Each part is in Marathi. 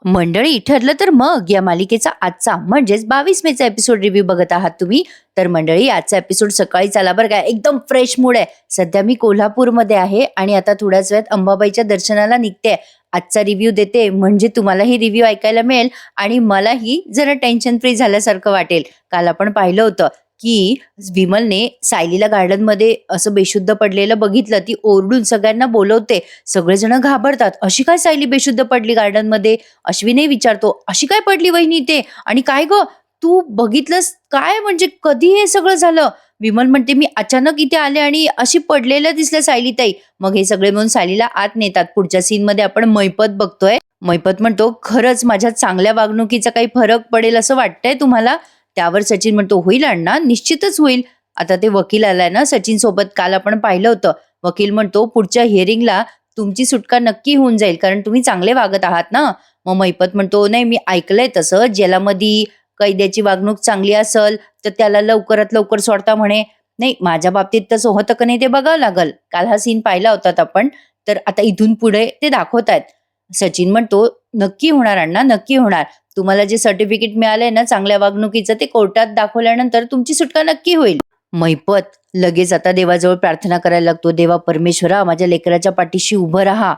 मंडळी, ठरलं तर मग या मालिकेचा आजचा म्हणजेच 22 मेचा एपिसोड रिव्ह्यू बघत आहात तुम्ही. तर मंडळी, आजचा एपिसोड सकाळी आला बरं का. एकदम फ्रेश मूड आहे. सध्या मी कोल्हापूरमध्ये आहे आणि आता थोड्याच वेळात अंबाबाईच्या दर्शनाला निघते. आजचा रिव्ह्यू देते म्हणजे तुम्हालाही रिव्ह्यू ऐकायला मिळेल आणि मलाही जरा टेन्शन फ्री झाल्यासारखं वाटेल. काल आपण पाहिलं होतं की विमलने सायलीला गार्डनमध्ये असं बेशुद्ध पडलेलं बघितलं. ती ओरडून सगळ्यांना बोलवते. सगळेजण घाबरतात. अशी काय सायली बेशुद्ध पडली गार्डनमध्ये? अश्विनही विचारतो, अशी काय पडली वहिनी ते? आणि काय ग, तू बघितलंस काय? म्हणजे कधी हे सगळं झालं? विमल म्हणते, मी अचानक इथे आले आणि अशी पडलेलं दिसलं सायलीताई. मग हे सगळे मिळून सायलीला आत नेतात. पुढच्या सीन मध्ये आपण मैपत बघतोय. मैपत म्हणतो, खरंच माझ्या चांगल्या वागणुकीचा काही फरक पडेल असं वाटतंय तुम्हाला? त्यावर सचिन म्हणतो, होईल अण्णा, निश्चितच होईल. आता ते वकील आलाय ना सचिन सोबत, काल आपण पाहिलं होतं. वकील म्हणतो, पुढच्या हिअरिंगला तुमची सुटका नक्की होऊन जाईल, कारण तुम्ही चांगले वागत आहात ना. मग मैपत म्हणतो, नाही मी ऐकलंय तसं, जेलामध्ये कैद्याची वागणूक चांगली असेल तर त्याला लवकरात लवकर सोडता म्हणे. नाही, माझ्या बाबतीत तसं होतं का नाही ते बघावं लागल. काल हा सीन पाहिला होता आपण. तर आता इथून पुढे ते दाखवतायत. सचिन म्हणतो, नक्की होणार अण्णा, नक्की होणार. तुम्हाला जे सर्टिफिकेट मिळालंय ना चांगल्या वागणुकीचं, ते कोर्टात दाखवल्यानंतर तुमची सुटका नक्की होईल. मैपत लगेच आता देवाजवळ प्रार्थना करायला लागतो. देवा परमेश्वरा, माझ्या लेकराच्या पाठीशी उभं राहा.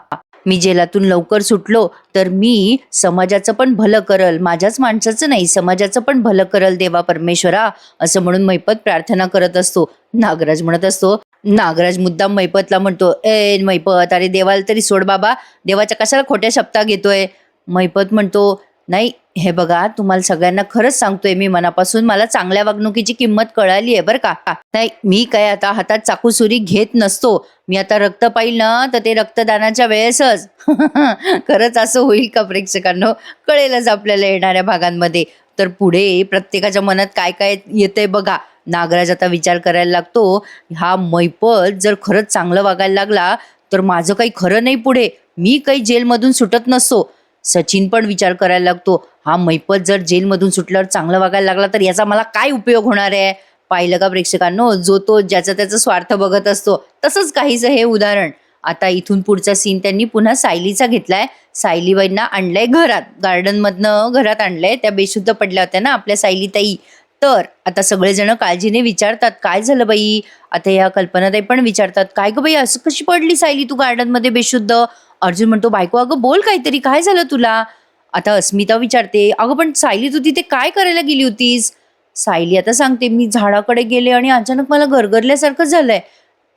मी जेलातून लवकर सुटलो तर मी समाजाचं पण भलं करल, माझ्याच माणसाचं नाही, समाजाचं पण भलं करल देवा परमेश्वरा, असं म्हणून मैपत प्रार्थना करत असतो. नागराज म्हणत असतो, नागराज मुद्दाम मैपतला म्हणतो, ए मैपत, अरे देवाला तरी सोड बाबा, देवाच्या कशाला खोट्या शब्दा घेतोय? मैपत म्हणतो, नाही हे बघा, तुम्हाला सगळ्यांना खरंच सांगतोय मी मनापासून, मला चांगल्या वागणुकीची किंमत कळाली आहे बरं का. नाही, मी काय आता हातात चाकू सुरी घेत नसतो. मी आता रक्त पाहिल ना तर ते रक्तदानाच्या वेळेसच. खरंच असं होईल का प्रेक्षकांनो? कळेलच आपल्याला येणाऱ्या भागांमध्ये. तर पुढे प्रत्येकाच्या मनात काय काय येतंय बघा. नागराज आता विचार करायला लागतो, हा मैपत जर खरंच चांगलं वागायला लागला तर माझं काही खरं नाही पुढे, मी काही जेलमधून सुटत नसतो. सचिन पण विचार करायला लागतो, हा मैपत जर जेलमधून सुटल्यावर चांगलं वागायला लागला तर याचा मला काय उपयोग होणार आहे? पाहिलं का प्रेक्षकांनो, जो तो ज्याचा त्याचा स्वार्थ बघत असतो, तसंच काहीच हे उदाहरण. आता इथून पुढचा सीन त्यांनी पुन्हा सायलीचा घेतलाय. सायलीबाईंना आणलंय घरात, गार्डन मधनं घरात आणलंय. त्या बेशुद्ध पडल्या होत्या ना आपल्या सायलीताई. तर आता सगळेजण काळजीने विचारतात, काय झालं बाई? आता या कल्पनाताई पण विचारतात, काय ग बाई, असं कशी पडली सायली तू गार्डन मध्ये बेशुद्ध? अर्जुन म्हणतो, बायको अगं बोल काहीतरी, काय झालं तुला? आता अस्मिता विचारते, अगं पण सायली तू तिथे काय करायला गेली होतीस? सायली आता सांगते, मी झाडाकडे गेले आणि अचानक मला गरगरल्यासारखं झालंय.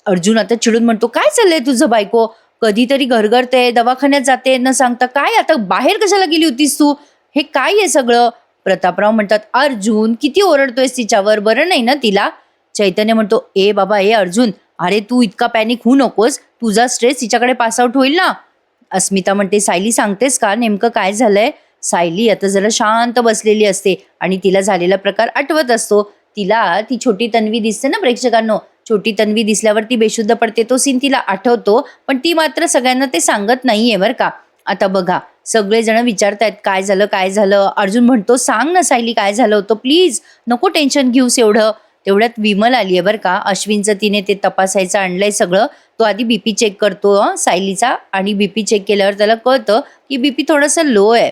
अर्जुन आता चिडून म्हणतो, काय चाललंय तुझं बायको? कधीतरी गरगरते, दवाखान्यात जाते न सांगता, काय आता बाहेर कशाला गेली होतीस तू? हे काय आहे सगळं? प्रतापराव म्हणतात, अर्जुन किती ओरडतोयस तिच्यावर, बरं नाही ना तिला? चैतन्य म्हणतो, ए बाबा ए अर्जुन, अरे तू इतका पॅनिक होऊ नकोस, तुझा स्ट्रेस तिच्याकडे पासआउट होईल ना. अस्मिता म्हणते, सायली सांगतेस का नेमकं काय झालंय? सायली आता जरा शांत बसलेली असते आणि तिला झालेला प्रकार आठवत असतो. तिला ती छोटी तन्वी दिसते ना प्रेक्षकांनो, छोटी तन्वी दिसल्यावर ती बेशुद्ध पडते, तो सीन तिला आठवतो. पण ती मात्र सगळ्यांना ते सांगत नाहीये बरं का. आता बघा, सगळेजण विचारतायत, काय झालं काय झालं? अर्जुन म्हणतो, सांग ना सायली, काय झालं होतं प्लीज, नको टेन्शन घेऊस एवढं. तेवढ्यात विमल आलीये बरं का. अश्विनचं तिने ते तपासायचं आणलंय सगळं. तो आधी बीपी चेक करतो सायलीचा, आणि बीपी चेक केल्यावर त्याला कळतं की बीपी थोडासा लो आहे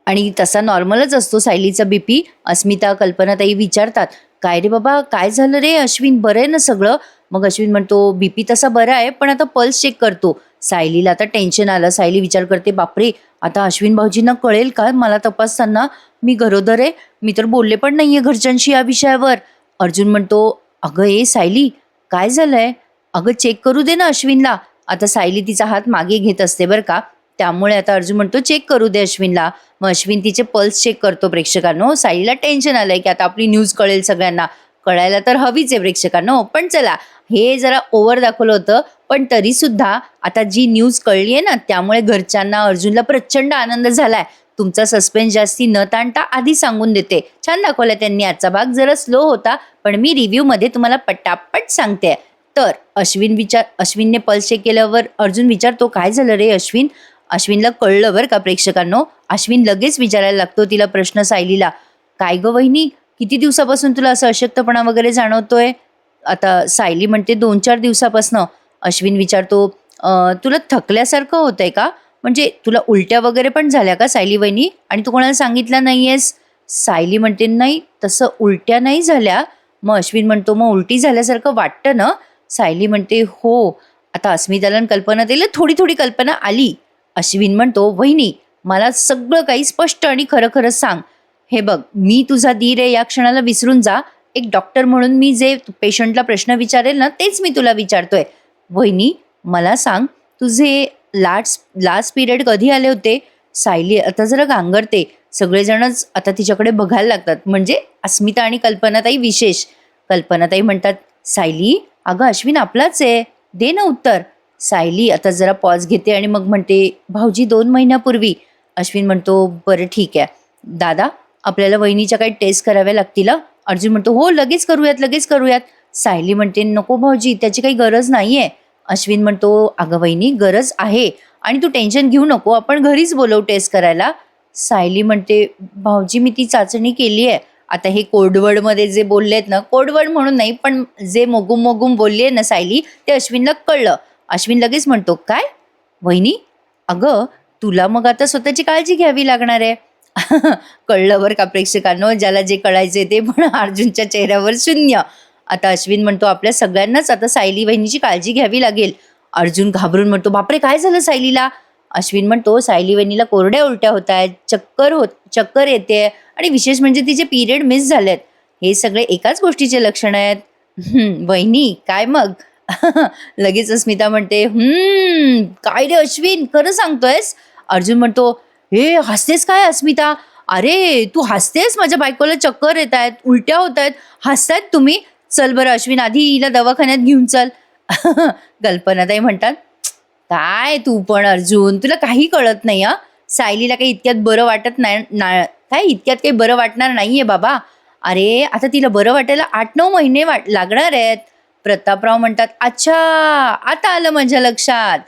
आणि तसा नॉर्मलच असतो सायलीचा बीपी. अस्मिता कल्पनाताई विचारतात, काय रे बाबा, काय झालं रे अश्विन, बरं आहे ना सगळं? मग अश्विन म्हणतो, बीपी तसा बरा आहे पण आता पल्स चेक करतो. सायलीला आता टेन्शन आलं. सायली विचार करते, बापरे, आता अश्विन भाऊजींना कळेल का मला तपासताना मी गरोदर आहे? मी तर बोलले पण नाहीये घरच्यांशी या विषयावर. अर्जुन म्हणतो, अगं ए सायली, काय झालंय? अगं चेक करू दे ना अश्विनला. आता सायली तिचा हात मागे घेत असते बरं का. त्यामुळे आता अर्जुन म्हणतो, चेक करू दे अश्विनला. मग अश्विन तिचे पल्स चेक करतो प्रेक्षकांनो. सायलीला टेन्शन आलंय की आता आपली न्यूज कळेल सगळ्यांना. कळायला तर हवीच आहे प्रेक्षकांनो, पण चला, हे जरा ओव्हर दाखवलं होतं. पण तरी सुद्धा आता जी न्यूज कळली आहे ना, त्यामुळे घरच्यांना, अर्जुनला प्रचंड आनंद झालाय. तुमचा सस्पेन्स जास्ती न ताणता आधी सांगून देते. छान दाखवला त्यांनी. आजचा भाग जरा स्लो होता पण मी रिव्ह्यू मध्ये तुम्हाला पटापट सांगते. तर अश्विनने पल्स चेक केल्यावर अर्जुन विचारतो, काय झालं रे अश्विन? अश्विनला कळलं बरं का प्रेक्षकांनो. अश्विन लगेच विचारायला लागतो तिला प्रश्न सायलीला, काय ग वहिनी, किती दिवसापासून तुला असं अशक्तपणा वगैरे जाणवतोय? आता सायली म्हणते, 2-4 दिवसापासनं. अश्विन विचारतो, तुला थकल्यासारखं होतंय का? म्हणजे तुला उलट्या वगैरे पण झाल्या का सायली वहिनी, आणि तू कोणाला सांगितलं नाहीयेस? सायली म्हणते, नाही तसं उलट्या नाही झाल्या. मग अश्विन म्हणतो, मग उलटी झाल्यासारखं वाटतं ना? सायली म्हणते, हो. आता अस्मिताला आणि कल्पना दिलं, थोडी थोडी कल्पना आली. अश्विन म्हणतो, वहिनी मला सगळं काही स्पष्ट आणि खरं खरं सांग. हे बघ, मी तुझा धीर आहे या क्षणाला विसरून जा. एक डॉक्टर म्हणून मी जे पेशंटला प्रश्न विचारेल ना, तेच मी तुला विचारतोय. वहिनी मला सांग, तुझे लास्ट पिरियड कधी आले होते? सायली आता जरा गांगरते. सगळेजणच आता तिच्याकडे बघायला लागतात, म्हणजे अस्मिता आणि कल्पनाताई विशेष. कल्पनाताई म्हणतात, सायली अगं अश्विन आपलाच आहे, दे ना उत्तर. सायली आता जरा पॉज घेते आणि मग म्हणते, भाऊजी 2 महिन्यापूर्वी. अश्विन म्हणतो, बरं ठीक आहे दादा, आपल्याला वहिनीच्या काही टेस्ट कराव्या लागतील. अर्जुन म्हणतो, हो लगेच करूयात लगेच करूयात. सायली म्हणते, नको भाऊजी त्याची काही गरज नाहीये. अश्विन म्हणतो, अगं वहिनी गरज आहे, आणि तू टेन्शन घेऊ नको, आपण घरीच बोलवू टेस्ट करायला. सायली म्हणते, भाऊजी मी ती चाचणी केली आहे. आता हे कोडवर्डमध्ये जे बोललेत ना, कोडवर्ड म्हणून नाही पण जे मोगूम मोगूम बोलली आहे ना सायली, ते अश्विनला कळलं. अश्विन लगेच म्हणतो, काय वहिनी? अगं तुला मग आता स्वतःची काळजी घ्यावी लागणार आहे. कळलं बरं का प्रेक्षकांनो, ज्याला जे कळायचे ते. पण अर्जुनच्या चेहऱ्यावर शून्य. आता अश्विन म्हणतो, आपल्या सगळ्यांनाच आता सायली वहिनीची काळजी घ्यावी लागेल. अर्जुन घाबरून म्हणतो, बापरे काय झालं सायलीला? अश्विन म्हणतो, सायली वहिनीला कोरड्या उलट्या होत आहेत, चक्कर येते, आणि विशेष म्हणजे तिचे पिरियड मिस झालेत. हे सगळे एकाच गोष्टीचे लक्षण आहेत. वहिनी काय मग? लगेच अस्मिता म्हणते, काय रे अश्विन खरं सांगतोयस? अर्जुन म्हणतो, हे हसतेस काय अस्मिता? अरे तू हसतेस, माझ्या बायकोला चक्कर येत आहेत, उलट्या होत आहेत, हसतायत तुम्ही. चल बरं अश्विन, आधी हिला दवाखान्यात घेऊन चल. कल्पनाताई म्हणतात, काय तू पण अर्जुन, तुला काही कळत नाही. सायलीला काही इतक्यात बरं वाटत नाही काय, इतक्यात काही बरं वाटणार नाहीये बाबा. अरे आता तिला बरं वाटायला 8-9 महिने लागणार आहेत. प्रतापराव म्हणतात, अच्छा आता आलं माझ्या लक्षात.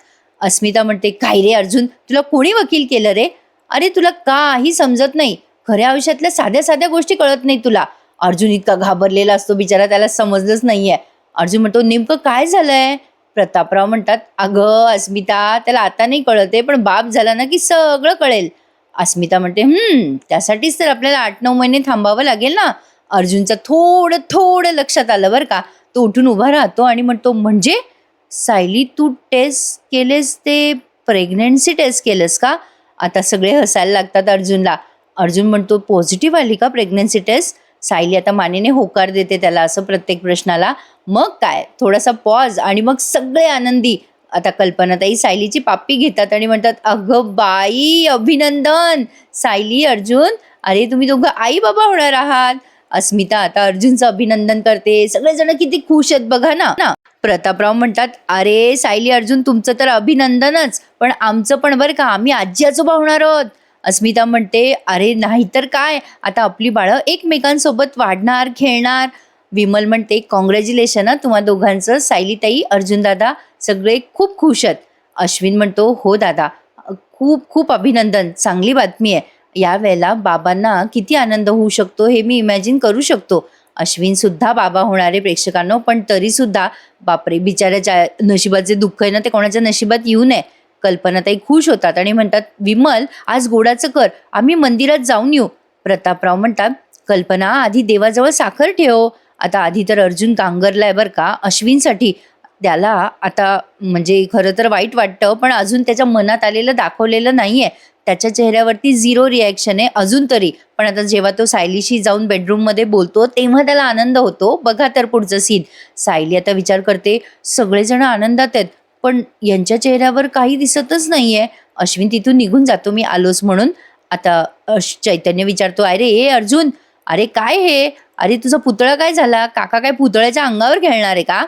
अस्मिता म्हणते, काय रे अर्जुन, तुला कोणी वकील केलं रे? अरे तुला काही समजत नाही, खऱ्या आयुष्यातल्या साध्या साध्या गोष्टी कळत नाही तुला. अर्जुन इतका घाबरलेला असतो बिचारा, त्याला समजलंच नाहीये. अर्जुन म्हणतो, नेमकं काय झालंय? प्रतापराव म्हणतात, अगं अस्मिता त्याला आता नाही कळते, पण बाप झाला ना की सगळं कळेल. अस्मिता म्हणते, त्यासाठीच तर आपल्याला 8-9 महिने थांबावं लागेल ना. अर्जुनचं थोडं थोडं लक्षात आलं बरं का. तो उठून उभा राहतो आणि म्हणतो, म्हणजे सायली तू टेस्ट केलेस ते प्रेग्नन्सी टेस्ट केलंस का? आता सगळे हसायला लागतात अर्जुनला. अर्जुन म्हणतो, पॉझिटिव्ह आली का प्रेग्नन्सी टेस्ट? सायली आता मानेने होकार देते त्याला असं प्रत्येक प्रश्नाला. मग काय, थोडासा पॉज आणि मग सगळे आनंदी. आता कल्पनाताई सायलीची पाप्पी घेतात आणि म्हणतात, अगं बाई अभिनंदन सायली अर्जुन, अरे तुम्ही दोघं आई बाबा होणार आहात. अस्मिता आता अर्जुनचं अभिनंदन करते. सगळेजण किती खुश आहेत बघा ना. प्रतापराव म्हणतात, अरे सायली अर्जुन तुमचं तर अभिनंदनच, पण आमचं पण बरं का, आम्ही आजी आजोबा होणार आहोत. अस्मिता म्हणते, अरे नाहीतर काय, आता आपली बाळं एकमेकांसोबत वाढणार खेळणार. विमल म्हणते, कॉंग्रॅच्युलेशन तुम्हा दोघांचं, सायलीताई अर्जुन दादा सगळे खूप खुश आहेत. अश्विन म्हणतो, हो दादा खूप खूप अभिनंदन, चांगली बातमी आहे. यावेळेला बाबांना किती आनंद होऊ शकतो हे मी इमॅजिन करू शकतो. अश्विन सुद्धा बाबा होणारे प्रेक्षकांनो, पण तरी सुद्धा बापरे बिचाऱ्याच्या नशिबाचे दुःख आहे ना, ते कोणाच्या नशिबात येऊ नये. कल्पनाताई खुश होतात आणि म्हणतात, विमल आज गोडाचं कर, आम्ही मंदिरात जाऊन येऊ. प्रतापराव म्हणतात, कल्पना आधी देवाजवळ साखर ठेव. आता आधी तर अर्जुन गांगरलाय बरं का अश्विनसाठी. त्याला आता म्हणजे खरं तर वाईट वाटतं, पण अजून त्याच्या मनात आलेलं दाखवलेलं नाहीये. त्याच्या चेहऱ्यावरती 0 रिॲक्शन आहे अजून तरी. पण आता जेव्हा तो सायलीशी जाऊन बेडरूममध्ये बोलतो तेव्हा त्याला आनंद होतो. बघा तर पुढचं सीन. सायली आता विचार करते, सगळेजण आनंदात आहेत, पण यांच्या चेहऱ्यावर काही दिसतच नाहीये. अश्विन तिथून निघून जातो, मी आलोच म्हणून. आता चैतन्य विचारतो, अरे ए अर्जुन, अरे काय हे, अरे तुझा पुतळा काय झाला? काका काय पुतळ्याच्या अंगावर खेळणार आहे का?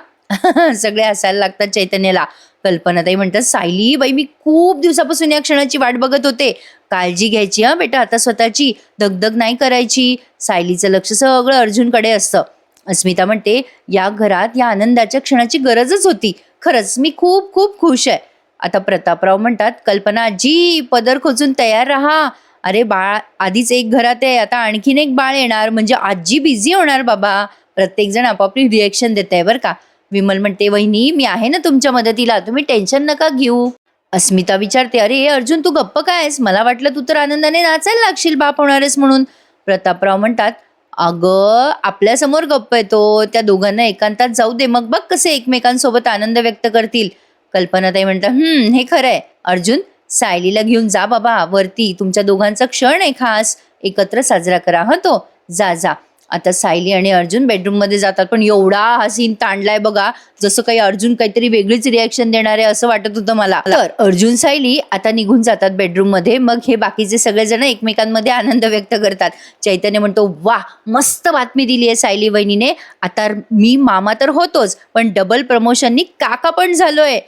सगळे हसायला लागतात चैतन्याला. कल्पनाताई म्हणतात, सायली बाई मी खूप दिवसापासून या क्षणाची वाट बघत होते. काळजी घ्यायची बेटा आता स्वतःची, दगदग नाही करायची. सायलीचं लक्ष सगळं अर्जुनकडे असतं. अस्मिता म्हणते, या घरात या आनंदाच्या क्षणाची गरजच होती. खरंच मी खूप खूप खुश आहे. आता प्रतापराव म्हणतात, कल्पना आजी पदर खोचून तयार राहा. अरे बाळ आधीच एक घरात आहे, आता आणखीन एक बाळ येणार, म्हणजे आजी बिझी होणार बाबा. प्रत्येक जण आपापली रिएक्शन देत आहे बरं का. विमल म्हणते, वहिनी मी आहे ना तुमच्या मदतीला, तुम्ही टेन्शन नका घेऊ. अस्मिता विचारते, "अरे अर्जुन, तू गप्प काय आहेस? मला वाटलं तू तर आनंदाने नाचायला लागशील बाप होणार आहेस म्हणून." प्रतापराव म्हणतात, "अगं, आपल्यासमोर गप्प आहे तो. त्या दोघांना एकांतात जाऊ दे, मग बघ कसे एकमेकांसोबत आनंद व्यक्त करतील." कल्पनाताई म्हणतात, हे खरं आहे. अर्जुन, सायलीला घेऊन जा बाबा वरती. तुमच्या दोघांचा क्षण आहे खास. एकत्र साजरा करा हं तो. जा, जा." आता सायली आणि अर्जुन बेडरूममध्ये जातात. पण एवढा हा सीन ताणलाय बघा, जसं काही अर्जुन काहीतरी वेगळीच रिॲक्शन देणार आहे असं वाटत होतं मला. तर अर्जुन, सायली आता निघून जातात बेडरूममध्ये. मग हे बाकीचे सगळेजण एकमेकांमध्ये आनंद व्यक्त करतात. चैतन्य म्हणतो, "वाह! मस्त बातमी दिली आहे सायली वहिनीने. आता मी मामा तर होतोच, पण डबल प्रमोशननी काका पण झालोय."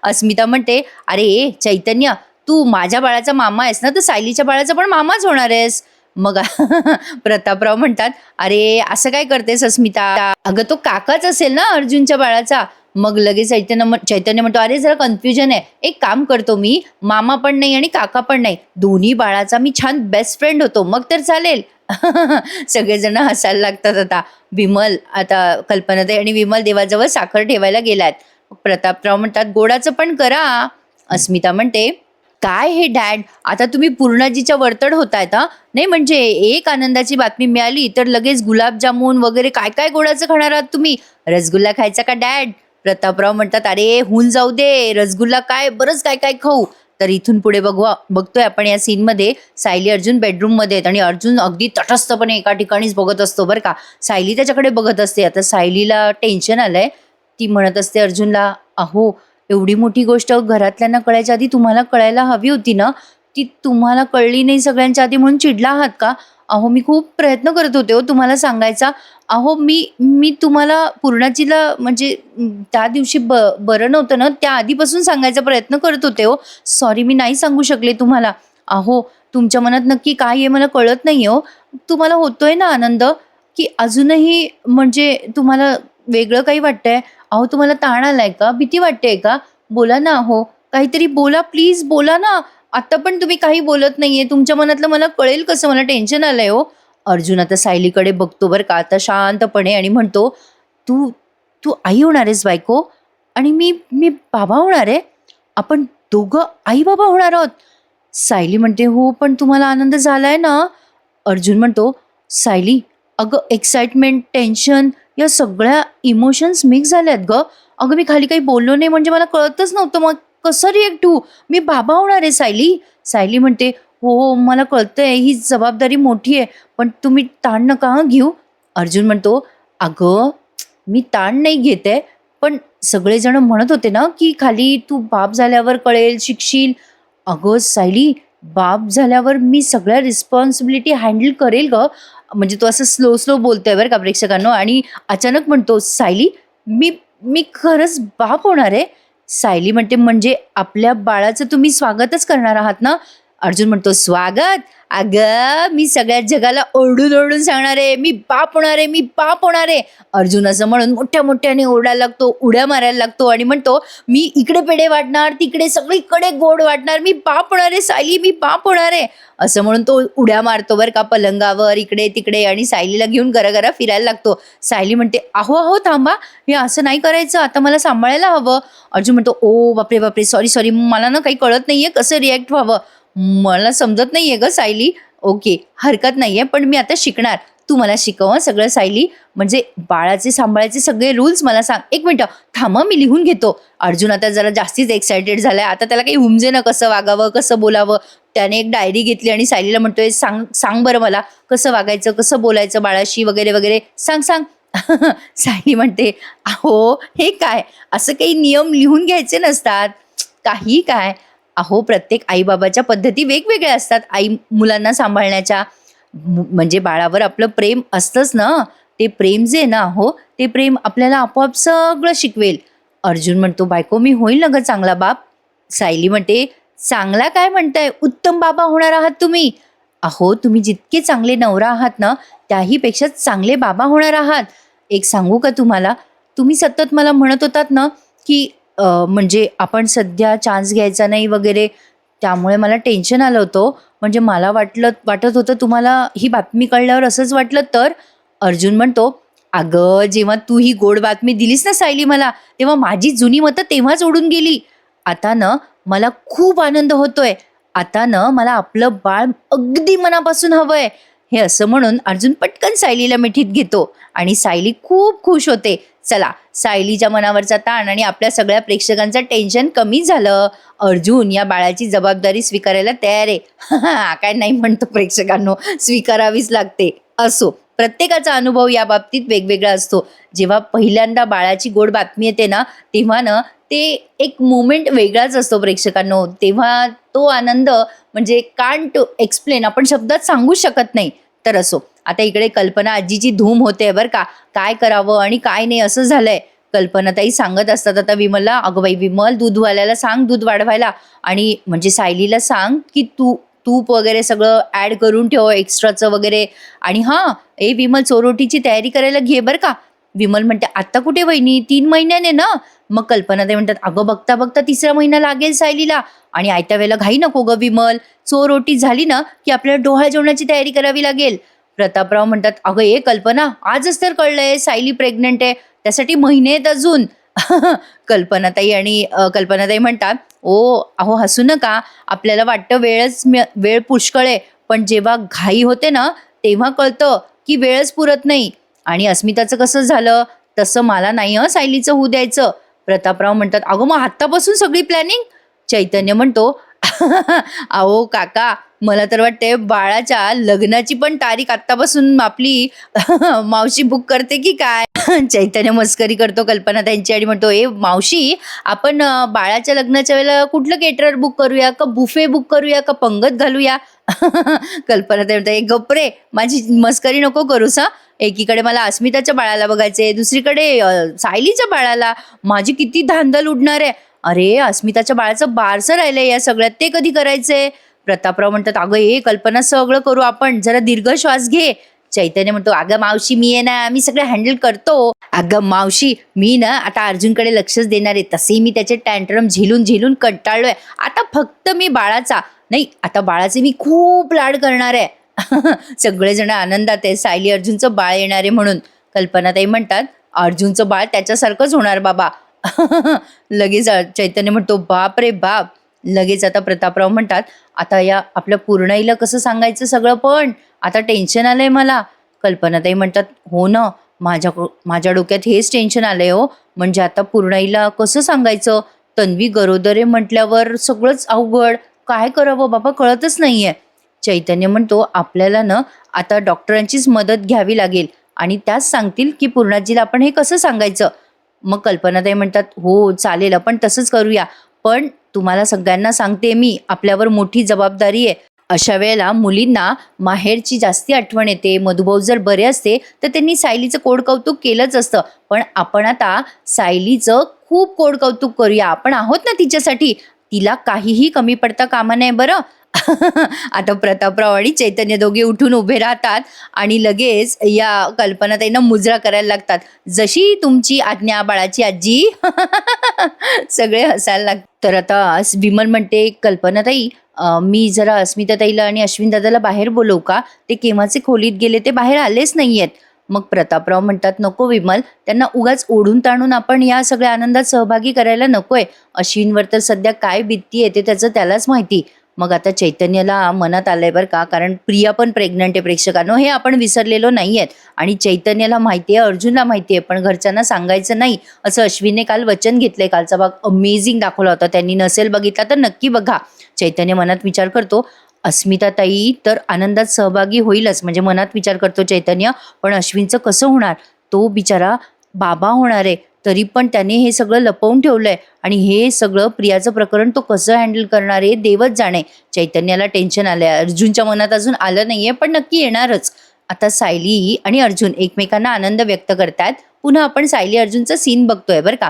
अस्मिता म्हणते, "अरे चैतन्य, तू माझ्या बाळाचा मामा आहेस ना, तर सायलीच्या बाळाचा पण मामाच होणार आहेस." मग प्रतापराव म्हणतात, "अरे असं काय करतेस अस्मिता? अगं तो काकाच असेल ना अर्जुनच्या बाळाचा." मग लगेच चैतन्य म्हणतो, "अरे जरा कन्फ्युजन आहे. एक काम करतो मी, मामा पण नाही आणि काका पण नाही. दोन्ही बाळाचा मी छान बेस्ट फ्रेंड होतो. मग तर चालेल." सगळेजण हसायला लागतात आता. कल्पनाताई आणि विमल देवाजवळ साखर ठेवायला गेलात. प्रतापराव म्हणतात, "गोडाचं पण करा." अस्मिता म्हणते, "काय हे डॅड, आता तुम्ही पूर्णाजीच्या वरतड होतायत हा? नाही म्हणजे एक आनंदाची बातमी मिळाली तर लगेच गुलाबजामुन वगैरे काय काय गोडाचं खाणार आहात तुम्ही? रसगुल्ला खायचा का डॅड?" प्रतापराव म्हणतात, "अरे होऊन जाऊ दे, रसगुल्ला काय, बरंच काय काय खाऊ." तर इथून पुढे बघतोय आपण या सीनमध्ये सायली अर्जुन बेडरूममध्ये आहेत आणि अर्जुन अगदी तटस्थपणे एका ठिकाणीच बघत असतो बरं का. सायली त्याच्याकडे बघत असते. आता सायलीला टेन्शन आलंय. ती म्हणत असते अर्जुनला, "अहो, एवढी मोठी गोष्ट घरातल्यांना कळायच्या आधी तुम्हाला कळायला हवी होती ना. ती तुम्हाला कळली नाही सगळ्यांच्या आधी म्हणून चिडला आहात का? अहो मी खूप प्रयत्न करत होते हो तुम्हाला सांगायचा. अहो मी मी तुम्हाला पूर्णाजीला म्हणजे त्या दिवशी बरं नव्हतं ना, त्या आधीपासून सांगायचा प्रयत्न करत होते हो. सॉरी, मी नाही सांगू शकले तुम्हाला. अहो तुमच्या मनात नक्की काय आहे मला कळत नाहीये हो. तुम्हाला होतोय ना आनंद, की अजूनही म्हणजे तुम्हाला वेगळं काही वाटतंय? अहो तुम्हाला ताण आलाय का? भीती वाटतेय का? बोला ना हो. काहीतरी बोला, प्लीज बोला ना. आता पण तुम्ही काही बोलत नाहीये. तुमच्या मनातलं मला कळेल कसं? मला टेन्शन आलंय हो." अर्जुन आता सायलीकडे बघतो बरं का आता शांतपणे आणि म्हणतो, "तू तू आई होणार आहेस बायको आणि मी मी बाबा होणार आहे. आपण दोघं आई-बाबा होणार आहोत." सायली म्हणते, "हो, पण तुम्हाला आनंद झालाय ना?" अर्जुन म्हणतो, "सायली, अगं एक्साइटमेंट, टेन्शन या सगळ्या इमोशन्स मिक्स झाल्यात गं. अगं मी खाली काही बोललो नाही म्हणजे मला कळतच नव्हतं मग कसं रिएक्ट होऊ? मी बाबा होणार आहे सायली." सायली म्हणते, "हो, मला कळतंय ही जबाबदारी मोठी आहे, पण तुम्ही ताण नका हं घेऊ." अर्जुन म्हणतो, "अगं, मी ताण नाही घेत आहे, पण सगळेजण म्हणत होते ना, की खाली तू बाप झाल्यावर कळेल, शिकशील." अगं सायली, बाप झाल्यावर मी सगळ्या रिस्पॉन्सिबिलिटी हँडल करेल गं. म्हणजे तो असं स्लो स्लो बोलतोय बरं का प्रेक्षकांनो आणि अचानक म्हणतो, "सायली, मी मी खरंच बाप होणार आहे." सायली म्हणते, "म्हणजे आपल्या बाळाचं तुम्ही स्वागतच करणार आहात ना?" अर्जुन म्हणतो, "स्वागत? अगं मी सगळ्या जगाला ओरडून ओरडून सांगणार आहे, मी बाप होणार आहे, मी बाप होणार आहे." अर्जुन असं म्हणून मोठ्या मोठ्याने ओरडायला लागतो, उड्या मारायला लागतो आणि म्हणतो, "मी इकडे पेढे वाटणार, तिकडे सगळीकडे गोड वाटणार, मी बाप होणार आहे सायली, मी बाप होणार आहे." असं म्हणून तो उड्या मारतो बरं का पलंगावर इकडे तिकडे आणि सायलीला घेऊन घराघरा फिरायला लागतो. सायली म्हणते, "अहो अहो थांबा, हे असं नाही करायचं, आता मला सांभाळायला हवं." अर्जुन म्हणतो, "ओ बापरे बापरे, सॉरी सॉरी, मला ना काही कळत नाहीये कसं रिॲक्ट व्हावं. मला समजत नाहीये गं सायली." "ओके, हरकत नाहीये, पण मी आता शिकणार. तू मला शिकव हं सगळं सायली. म्हणजे बाळाचे सांभाळायचे सगळे रूल्स मला सांग. एक मिनिटं थांब हं, मी लिहून घेतो." अर्जुन आता जरा जास्तीच एक्सायटेड झालाय. आता त्याला काही उमजेना कसं वागावं, कसं बोलावं. त्याने एक डायरी घेतली आणि सायलीला म्हणतोय, "सांग सांग बरं मला कसं वागायचं, कसं बोलायचं बाळाशी वगैरे वगैरे सांग सांग." सायली म्हणते, "अहो हे काय, असं काही नियम लिहून घ्यायचे नसतात. काही काय, अहो प्रत्येक आईबाबाच्या पद्धती वेगवेगळ्या असतात आई मुलांना सांभाळण्याच्या. म्हणजे बाळावर आपलं प्रेम असतंच ना. ते प्रेम जे ना हो, ते प्रेम आपल्याला आपोआप सगळं शिकवेल." अर्जुन म्हणतो, "बायको मी होईल ना गं चांगला बाप?" सायली म्हणते, "चांगला काय म्हणताय, उत्तम बाबा होणार आहात तुम्ही." "अहो तुम्ही जितके चांगले नवरा आहात ना, त्याहीपेक्षा चांगले बाबा होणार आहात. एक सांगू का तुम्हाला, तुम्ही सतत मला म्हणत होतात ना, की म्हणजे आपण सध्या चान्स घ्यायचा नाही वगैरे, त्यामुळे मला टेन्शन आलं होतं. म्हणजे मला वाटत होतं तुम्हाला ही बातमी कळल्यावर असंच वाटलं तर?" अर्जुन म्हणतो, "अगं जेव्हा तू ही गोड बातमी दिलीस ना सायली मला, तेव्हा माझी जुनी मतं तेव्हाच उडून गेली. आता ना मला खूप आनंद होतोय. आता ना मला आपलं बाळ अगदी मनापासून हवंय. हे असं म्हणून अर्जुन पटकन सायलीला मिठीत घेतो आणि सायली खूप खुश होते. चला, सायलीच्या मनावरचा ताण आणि आपल्या सगळ्या प्रेक्षकांचं टेन्शन कमी झालं. अर्जुन या बाळाची जबाबदारी स्वीकारायला तयार आहे. काय नाही म्हणतो प्रेक्षकांनो, स्वीकारावीच लागते. असो, प्रत्येकाचा अनुभव या बाबतीत वेगवेगळा असतो. जेव्हा पहिल्यांदा बाळाची गोड बातमी येते ना, तेव्हा ना ते एक मोमेंट वेगळाच असतो प्रेक्षकांनो. तेव्हा तो आनंद म्हणजे कांट एक्सप्लेन, आपण शब्दात सांगू शकत नाही. तर असो, आता इकडे कल्पना आजीची धूम होते बरं का. काय करावं आणि काय नाही असं झालंय. कल्पनाताई सांगत असतात आता विमलला, "अगं बाई विमल, दूधवाल्याला सांग दूध वाढवायला आणि म्हणजे सायलीला सांग की तूप वगैरे सगळं ॲड करून ठेव एक्स्ट्राचं वगैरे. आणि हां, ए विमल, चोरोटीची तयारी करायला घे बरं का." विमल म्हणते, "आत्ता कुठे वहिनी? 3 महिन्याने ना." मग कल्पनाताई म्हणतात, "अगं बघता बघता 3रा महिना लागेल सायलीला आणि आयत्या वेळेला घाई नको गं विमल. चोरोटी झाली ना की आपल्याला डोहाळ जेवणाची तयारी करावी लागेल." प्रतापराव म्हणतात, "अगं ए कल्पना, आजच तर कळलंय सायली प्रेग्नंट आहे. त्यासाठी महिने आहेत अजून." कल्पनाताई म्हणतात, "ओ अहो हसू नका. आपल्याला वाटतं वेळ पुष्कळ आहे, पण जेव्हा घाई होते ना तेव्हा कळतं की वेळच पुरत नाही. आणि अस्मिताचं कसं झालं तसं मला नाही हं सायलीचं होऊ द्यायचं." प्रतापराव म्हणतात, "अगं मग आत्तापासून सगळी प्लॅनिंग?" चैतन्य म्हणतो, "अहो काका, मला तर वाटते बाळाच्या लग्नाची पण तारीख आत्तापासून आपली मावशी बुक करते की काय?" चैतन्य मस्करी करतो कल्पना त्यांची आणि म्हणतो, "ए मावशी, आपण बाळाच्या लग्नाच्या वेळेला कुठलं केटरर बुक करूया, का बुफे बुक करूया, का पंगत घालूया?" कल्पना ते म्हणते, "ए गप्प रे, माझी मस्करी नको करूस हां. एकीकडे मला अस्मिताच्या बाळाला बघायचंय, दुसरीकडे सायलीच्या बाळाला. माझी किती धांदल उडणार आहे. अरे अस्मिताच्या बाळाचं बारसं राहिलंय या सगळ्यात, ते कधी करायचंय?" प्रतापराव म्हणतात, "अगं हे कल्पना, सगळं करू आपण, जरा दीर्घ श्वास घे." चैतन्य म्हणतो, "अगं मावशी, मी आहे ना, आम्ही सगळं हँडल करतो." "अगं मावशी, मी ना आता अर्जुनकडे लक्षच देणार आहे. तसेही मी त्याचे टँट्रम झेलून झेलून कंटाळलोय. आता फक्त मी बाळाचा नाही, आता बाळाचे मी खूप लाड करणार आहे." सगळेजण आनंदात आहे सायली अर्जुनचं बाळ येणार आहे म्हणून. कल्पनाताई म्हणतात, "अर्जुनचं बाळ त्याच्यासारखंच होणार बाबा." लगेच चैतन्य म्हणतो, "बाप रे बाप." लगेच आता प्रतापराव म्हणतात, "आता या आपल्या पूर्णाईला कसं सांगायचं सगळं पण? आता टेन्शन आलंय मला." कल्पनाताई म्हणतात, "हो ना, माझ्या डोक्यात हेच टेन्शन आलंय हो. म्हणजे आता पूर्णाईला कसं सांगायचं? तन्वी गरोदर आहे म्हटल्यावर सगळंच अवघड. काय करावं बाबा, कळतच नाहीये." चैतन्य म्हणतो, "आपल्याला ना आता डॉक्टरांचीच मदत घ्यावी लागेल आणि त्याच सांगतील की पूर्णाजीला आपण हे कसं सांगायचं." मग कल्पनाताई म्हणतात, "हो चालेल, आपण तसंच करूया. पण तुम्हाला सगळ्यांना सांगते मी, आपल्यावर मोठी जबाबदारी आहे. अशा वेळेला मुलींना माहेरची जास्ती आठवण येते. मधुभाऊ जर बरे असते तर त्यांनी सायलीचं कोडकौतुक केलंच असतं. पण आपण आता सायलीचं खूप कोडकौतुक करूया. आपण आहोत ना तिच्यासाठी. तिला काहीही कमी पडता कामा नये बरं." आता प्रतापराव आणि चैतन्य दोघे उठून उभे राहतात आणि लगेच या कल्पनाताईंना मुजरा करायला लागतात. "जशी तुमची आज्ञा बाळाची आजी." सगळे हसायला लागतात. तर आता विमल म्हणते, "कल्पनाताई, मी जरा अस्मिताताईला आणि अश्विन दादाला बाहेर बोलवू का? ते केव्हाचे खोलीत गेले, ते बाहेर आलेच नाहीयेत." मग प्रतापराव म्हणतात, "नको विमल, त्यांना उगाच ओढून ताणून आपण या सगळ्या आनंदात सहभागी करायला नकोय. अश्विनवर तर सध्या काय बित्ती येते त्याचं त्यालाच माहिती." मग आता चैतन्याला मनात आलंय बरं का, कारण प्रिया पण प्रेग्नंट आहे प्रेक्षकांनो, हे आपण विसरलेलो नाहीयेत. आणि चैतन्याला माहिती आहे, अर्जुनला माहिती आहे, पण घरच्यांना सांगायचं नाही असं अश्विनने काल वचन घेतलंय. कालचा भाग अमेझिंग दाखवला होता, त्यांनी नसेल बघितला तर नक्की बघा. चैतन्य मनात विचार करतो, अस्मिताताई तर आनंदात सहभागी होईलच, म्हणजे मनात विचार करतो चैतन्य, पण अश्विनचं कसं होणार? तो बिचारा बाबा होणार आहे, तरी पण त्याने हे सगळं लपवून ठेवलंय आणि हे सगळं प्रियाचं प्रकरण तो कसं हँडल करणार आहे देवच जाणे. चैतन्याला टेन्शन आलंय. अर्जुनच्या मनात अजून आलं नाहीये, पण नक्की येणारच. आता सायली आणि अर्जुन एकमेकांना आनंद व्यक्त करतात. पुन्हा आपण सायली अर्जुनचा सीन बघतोय बरं का.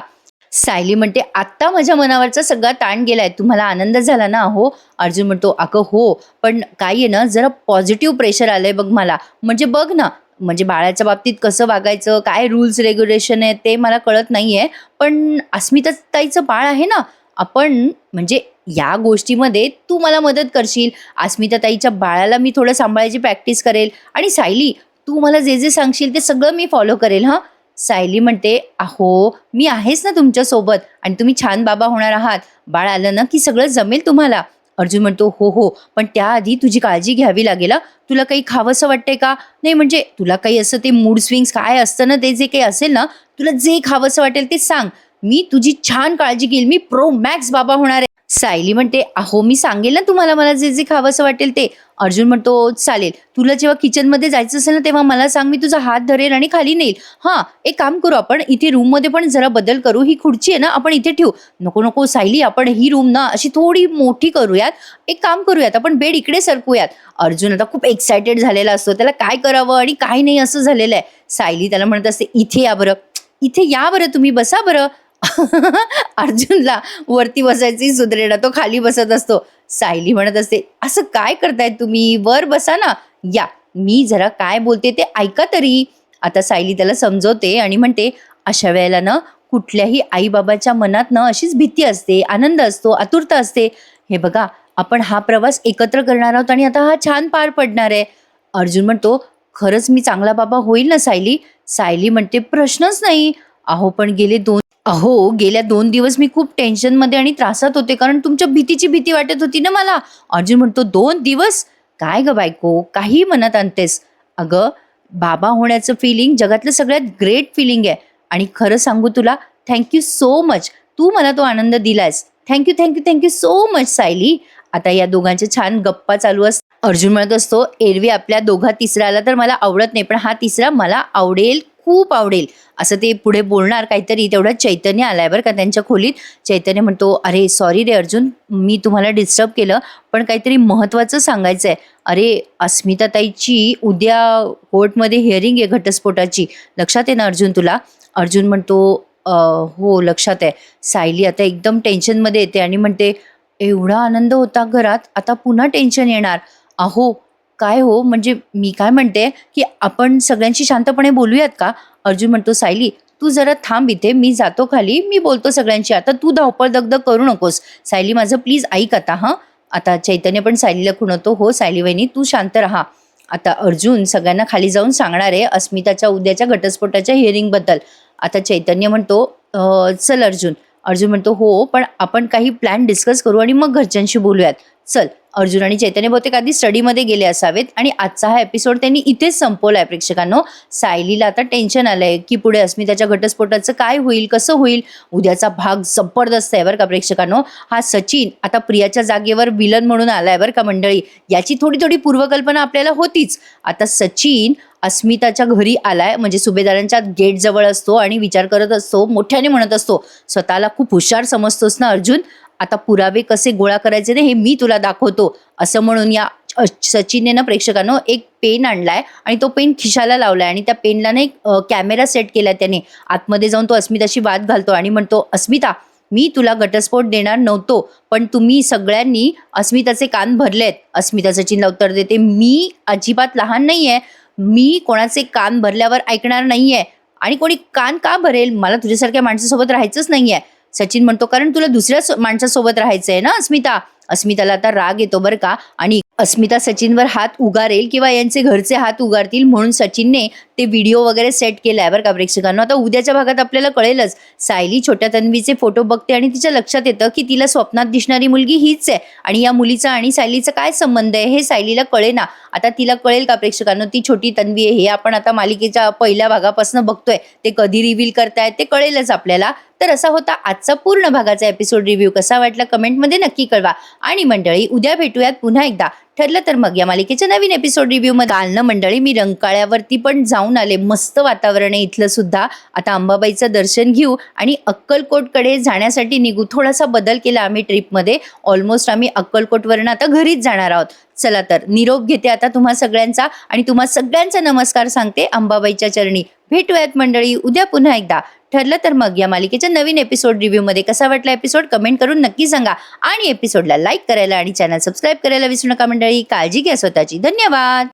सायली म्हणते, "आत्ता माझ्या मनावरचा सगळा ताण गेलाय. तुम्हाला आनंद झाला ना?" "हो." अर्जुन म्हणतो, "अगं हो, पण काय आहे ना, जरा पॉझिटिव्ह प्रेशर आलंय बघ मला. म्हणजे बघ ना, म्हणजे बाळाच्या बाबतीत कसं वागायचं, काय रूल्स रेग्युलेशन आहे ते मला कळत नाहीये. पण अस्मिताताईचं बाळ आहे ना, आपण म्हणजे या गोष्टीमध्ये तू मला मदत करशील. अस्मिताताईच्या बाळाला मी थोडं सांभाळायची प्रॅक्टिस करेल आणि सायली, तू मला जे जे सांगशील ते सगळं मी फॉलो करेल हां." सायली म्हणते, "अहो, मी आहेच ना तुमच्या सोबत आणि तुम्ही छान बाबा होणार आहात. बाळ आलं ना की सगळं जमेल तुम्हाला." अर्जुन म्हणतो, "हो, हो. पण त्याआधी तुझी काळजी घ्यावी लागेल हां. तुला काही खावंसं वाटतंय का? नाही म्हणजे तुला काही असं ते मूड स्विंग्स काय असतं ना, ते जे काही असेल ना, तुला जे खावंसं वाटेल ते सांग. मी तुझी छान काळजी घेईल. मी प्रो मॅक्स बाबा होणार आहे." सायली म्हणते, "अहो, मी सांगेल ना तुम्हाला मला जे खावंसं वाटेल ते." अर्जुन म्हणतो, "चालेल. तुला जेव्हा किचनमध्ये जायचं असेल ना, तेव्हा मला सांग. मी तुझा हात धरेल आणि खाली नेईल. हां, एक काम करू आपण इथे रूममध्ये पण जरा बदल करू. ही खुर्ची आहे ना, आपण इथे ठेवू." "नको, नको सायली, आपण ही रूम ना अशी थोडी मोठी करूयात. एक काम करूयात, आपण बेड इकडे सरकवूयात." अर्जुन आता खूप एक्सायटेड झालेला असतो. त्याला काय करावं आणि काय नाही असं झालेलं आहे. सायली त्याला म्हणत असते, "इथे या बरं. इथे या बरं तुम्ही बसा बरं." अर्जुनला वरती बसायची सुधरेना, तो खाली बसत असतो. सायली म्हणत असते, "असं काय करताय तुम्ही? वर बसा ना. या, मी जरा काय बोलते ते ऐका तरी." आता सायली त्याला समजवते आणि म्हणते, "अशा वेळेला ना कुठल्याही आई-बाबाच्या मनात ना अशीच भीती असते, आनंद असतो, आतुरता असते. हे बघा, आपण हा प्रवास एकत्र करणार आहोत आणि आता हा छान पार पडणार आहे." अर्जुन म्हणतो, "खरंच मी चांगला बाबा होईल ना सायली?" सायली म्हणते, "प्रश्नच नाही. अहो, पण गेल्या 2 दिवस मी खूप टेन्शनमध्ये आणि त्रासात होते, कारण तुमच्या भीतीची भीती वाटत होती ना मला." अर्जुन म्हणतो, "2 दिवस? काय गं बायको, काहीही मनात आणतेस. अगं, बाबा होण्याचं फिलिंग जगातलं सगळ्यात ग्रेट फिलिंग आहे आणि खरं सांगू तुला, थँक सो मच. तू मला तो आनंद दिलायस. Thank so much Sayali." आता या दोघांच्या छान गप्पा चालू असतात. अर्जुन म्हणत असतो, "एरवी आपल्या दोघात तिसरा आला तर मला आवडत नाही, पण हा तिसरा मला आवडेल, खूप आवडेल." असं ते पुढे बोलणार काहीतरी, तेवढ्यात चैतन्य आलाय बरं का त्यांच्या खोलीत. चैतन्य म्हणतो, "अरे सॉरी रे अर्जुन, मी तुम्हाला डिस्टर्ब केलं, पण काहीतरी महत्त्वाचं सांगायचं आहे. अरे, अस्मिताताईची उद्या कोर्टमध्ये हिअरिंग आहे घटस्फोटाची. लक्षात आहे ना अर्जुन तुला?" अर्जुन म्हणतो, हो लक्षात आहे." सायली आता एकदम टेन्शनमध्ये येते आणि म्हणते, "एवढा आनंद होता घरात, आता पुन्हा टेन्शन येणार. अहो, काय हो, म्हणजे मी काय म्हणते, की आपण सगळ्यांशी शांतपणे बोलूयात का?" अर्जुन म्हणतो, "सायली, तू जरा थांब इथे, मी जातो खाली, मी बोलतो सगळ्यांशी. आता तू धावपळ दगदग करू नकोस. सायली, माझं प्लीज ऐक आता हां." आता चैतन्य पण सायलीला खुणवतो, "हो सायली वहिनी, तू शांत राहा." आता अर्जुन सगळ्यांना खाली जाऊन सांगणार आहे अस्मिताच्या उद्याच्या घटस्फोटाच्या हिअरिंगबद्दल. आता चैतन्य म्हणतो, "चल अर्जुन." अर्जुन म्हणतो, "हो, पण आपण काही प्लॅन डिस्कस करू आणि मग घरच्यांशी बोलूयात. चल." अर्जुन आणि चैतन्य बहुतेक आधी स्टडीमध्ये गेले असावेत आणि आजचा हा एपिसोड त्यांनी इथेच संपवलाय प्रेक्षकांनो. सायलीला आता टेन्शन आलंय, की पुढे अस्मिताच्या घटस्फोटाचं काय होईल, कसं होईल? उद्याचा भाग जबरदस्त आहे बरं का प्रेक्षकांनो. हा सचिन आता प्रियाच्या जागेवर विलन म्हणून आलाय बरं का मंडळी. याची थोडी पूर्वकल्पना आपल्याला होतीच. आता सचिन अस्मिताच्या घरी आलाय, म्हणजे सुभेदारांच्या गेट जवळ असतो आणि विचार करत असतो, मोठ्याने म्हणत असतो, "स्वतःला खूप हुशार समजतोस ना अर्जुन? आता पुरावे कसे गोळा करायचे ना हे मी तुला दाखवतो." असं म्हणून या सचिनने ना प्रेक्षकांनो एक पेन आणलाय आणि तो पेन खिशाला लावलाय आणि त्या पेनला ना एक कॅमेरा सेट केलाय त्याने. आतमध्ये जाऊन तो अस्मिताशी वाद घालतो आणि म्हणतो, "अस्मिता, मी तुला घटस्फोट देणार नव्हतो, पण तुम्ही सगळ्यांनी अस्मिताचे कान भरलेत." अस्मिता सचिनला उत्तर देते, "मी अजिबात लहान नाहीये. मी कोणाचे कान भरल्यावर ऐकणार नाहीये आणि कोणी कान का भरेल? मला तुझ्यासारख्या माणसासोबत राहायचंच नाहीये." सचिन म्हणतो, "कारण तुला दुसऱ्याच माणसासोबत राहायचंय ना अस्मिता." अस्मिताला आता राग येतो बरं का आणि अस्मिता सचिनवर हात उगारेल किंवा यांचे घरचे हात उगारतील म्हणून सचिनने ते व्हिडिओ वगैरे सेट केलाय बरं का प्रेक्षकांनो. आता उद्याच्या भागात आपल्याला कळेलच. सायली छोट्या तन्वीचे फोटो बघते आणि तिच्या लक्षात येतं की तिला स्वप्नात दिसणारी मुलगी हीच आहे आणि या मुलीचा आणि सायलीचा काय संबंध आहे हे सायलीला कळेना. आता तिला कळेल का प्रेक्षकांनो ती छोटी तन्वी आहे? हे आपण आता मालिकेच्या पहिल्या भागापासून बघतोय. ते कधी रिव्हील करतायत ते कळेलच आपल्याला. तर असा होता आजचा पूर्ण भागाचा एपिसोड रिव्ह्यू. कसा वाटला कमेंटमध्ये नक्की कळवा. आणि मंडळी उद्या भेटूयात पुन्हा एकदा. ठरलं तर मग या मालिकेच्या नवीन एपिसोड रिव्ह्यू मध्ये. काल ना मंडळी मी रंकाळ्यावरती पण जाऊन आले. मस्त वातावरण आहे इथलं सुद्धा. आता अंबाबाईचं दर्शन घेऊ आणि अक्कलकोटकडे जाण्यासाठी निघू. थोडासा बदल केला आम्ही ट्रिपमध्ये. ऑलमोस्ट आम्ही अक्कलकोटवरनं आता घरीच जाणार आहोत. चला तर निरोप घेते आता तुम्हा सगळ्यांचा आणि तुम्हा सगळ्यांचा नमस्कार सांगते अंबाबाईच्या चरणी. भेटूयात मंडळी उद्या पुन्हा एकदा. ठरलं तर मग या मालिकेच्या नवीन एपिसोड रिव्ह्यू मध्ये. कसा वाटला एपिसोड कमेंट करून नक्की सांगा आणि एपिसोडला लाईक करायला आणि चॅनल सबस्क्राईब करायला विसरू नका मंडळी. काळजी घ्या स्वतःची. धन्यवाद.